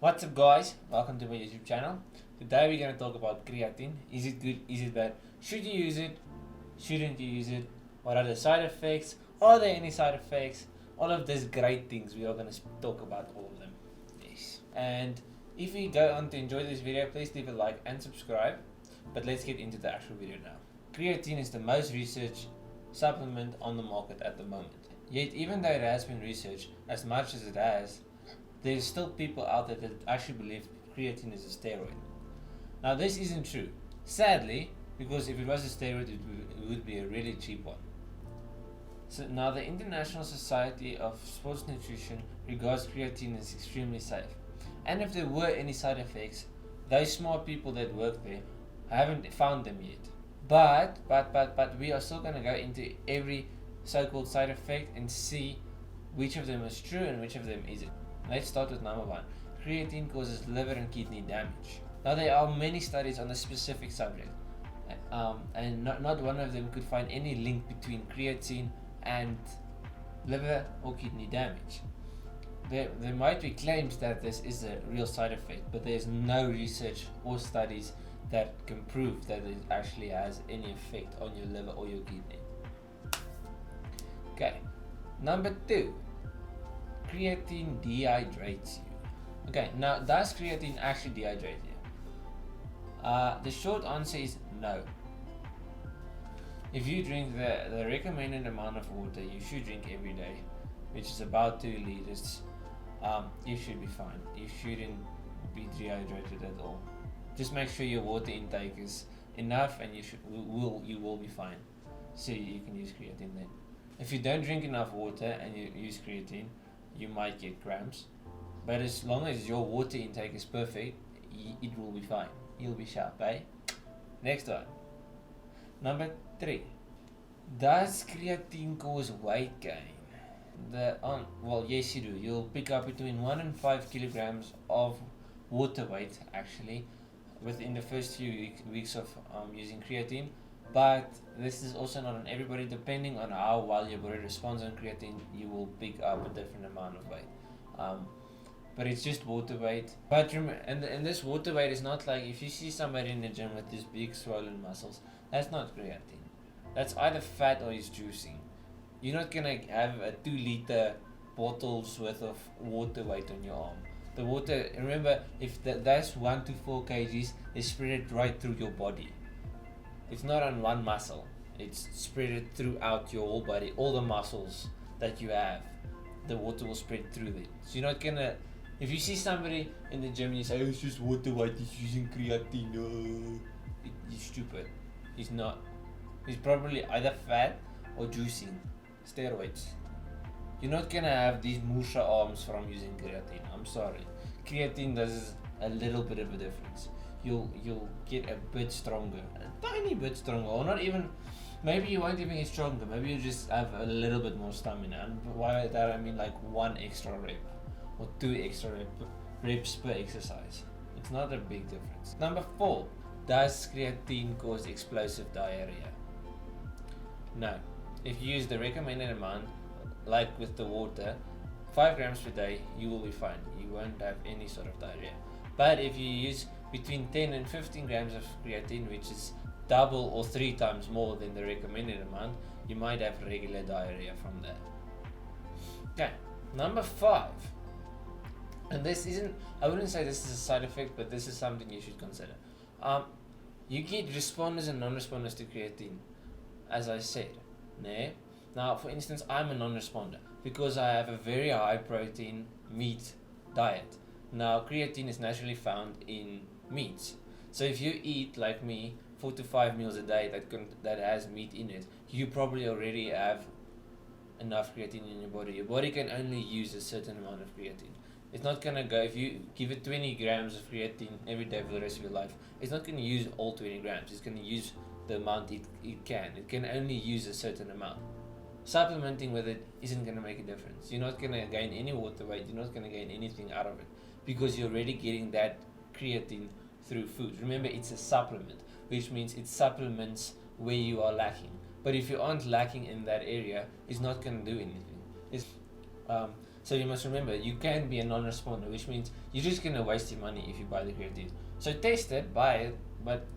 What's up guys, welcome to my YouTube channel. Today we're going to talk about creatine. Is it good, is it bad, should you use it, shouldn't you use it, what are the side effects, are there any side effects, all of these great things. We are going to talk about all of them. Yes. And if you go on to enjoy this video, please leave a like and subscribe. But let's get into the actual video now. Creatine is the most researched supplement on the market at the moment. Yet even though it has been researched as much as it has, there's still people out there that actually believe creatine is a steroid. Now this isn't true, sadly, because if it was a steroid it would be a really cheap one. So now the International Society of Sports Nutrition regards creatine as extremely safe. And if there were any side effects, those smart people that work there haven't found them yet. But we are still going to go into every so-called side effect and see which of them is true and which of them isn't. Let's start with number one. Creatine causes liver and kidney damage. Now there are many studies on this specific subject, and not one of them could find any link between creatine and liver or kidney damage. There might be claims that this is a real side effect, but there's no research or studies that can prove that it actually has any effect on your liver or your kidney. Okay, number two. Creatine dehydrates you. Okay, now does creatine actually dehydrate you? The short answer is no. If you drink the recommended amount of water you should drink every day, which is about 2 liters, you should be fine. You shouldn't be dehydrated at all. Just make sure your water intake is enough and you will be fine. So you can use creatine then. If you don't drink enough water and you use creatine, you might get cramps, but as long as your water intake is perfect, it will be fine. You'll be sharp, eh? Next one. Number three. Does creatine cause weight gain? Well, yes you do. You'll pick up between 1 and 5 kilograms of water weight actually within the first few weeks of using creatine. But this is also not on everybody. Depending on how well your body responds on creatine, you will pick up a different amount of weight. But it's just water weight. But and this water weight is not like if you see somebody in the gym with these big swollen muscles, that's not creatine. That's either fat or he's juicing. You're not gonna have a 2 liter bottles worth of water weight on your arm. The water, remember, if that's 1 to 4 kgs, they spread it right through your body. It's not on one muscle, it's spread throughout your whole body. All the muscles that you have, the water will spread through it. So you're not gonna, if you see somebody in the gym and you say, oh, it's just water weight, he's using creatine, he's stupid. He's not. He's probably either fat or juicing, steroids. You're not gonna have these musha arms from using creatine. I'm sorry. Creatine does a little bit of a difference. You'll get a bit stronger, a tiny bit stronger, or not even. Maybe you won't even get stronger. Maybe you just have a little bit more stamina. And by that I mean like 1 extra rep or 2 extra reps per exercise. It's not a big difference. Number 4. Does creatine cause explosive diarrhea? No. If you use the recommended amount, like with the water, 5 grams per day, you will be fine. You won't have any sort of diarrhea. But if you use between 10 and 15 grams of creatine, which is double or 3 times more than the recommended amount, you might have regular diarrhea from that. Okay, number 5. And this isn't, I wouldn't say this is a side effect, but this is something you should consider. You get responders and non-responders to creatine, as I said. Now, for instance, I'm a non-responder because I have a very high protein meat diet. Now, creatine is naturally found in meats. So if you eat, like me, 4 to 5 meals a day that has meat in it, you probably already have enough creatine in your body. Your body can only use a certain amount of creatine. It's not going to go, if you give it 20 grams of creatine every day for the rest of your life, it's not going to use all 20 grams. It's going to use the amount it can. It can only use a certain amount. Supplementing with it isn't going to make a difference. You're not going to gain any water weight. You're not going to gain anything out of it because you're already getting that creatine through food. Remember, it's a supplement, which means it supplements where you are lacking. But if you aren't lacking in that area, it's not going to do anything. So you must remember, you can be a non-responder, which means you're just gonna waste your money if you buy the creatine. So test it, buy it, but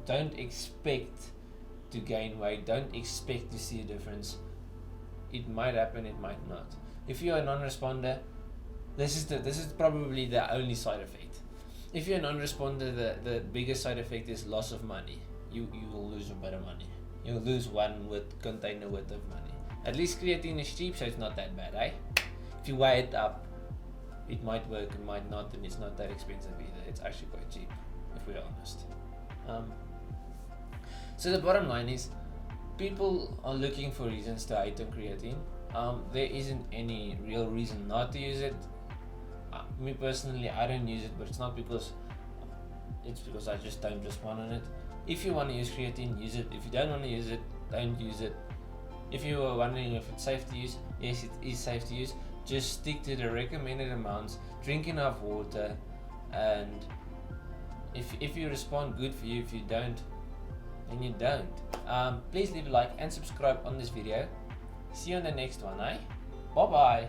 don't expect to gain weight. Don't expect to see a difference. It might happen, it might not. If you're a non-responder, this is probably the only side effect. If you're a non-responder, the biggest side effect is loss of money. You will lose a bit of money. You'll lose one container worth of money. At least creatine is cheap, so it's not that bad, eh? If you weigh it up, it might work, it might not, and it's not that expensive either. It's actually quite cheap, if we're honest. So the bottom line is, people are looking for reasons to hate on creatine. There isn't any real reason not to use it. Me personally, I don't use it, but it's not because I just don't respond on it. If you want to use creatine, use it. If you don't want to use it, don't use it. If you were wondering if it's safe to use, yes, it is safe to use. Just stick to the recommended amounts, drink enough water, and if you respond, good for you. If you don't, then you don't. Please leave a like and subscribe on this video. See you on the next one, eh? Bye bye.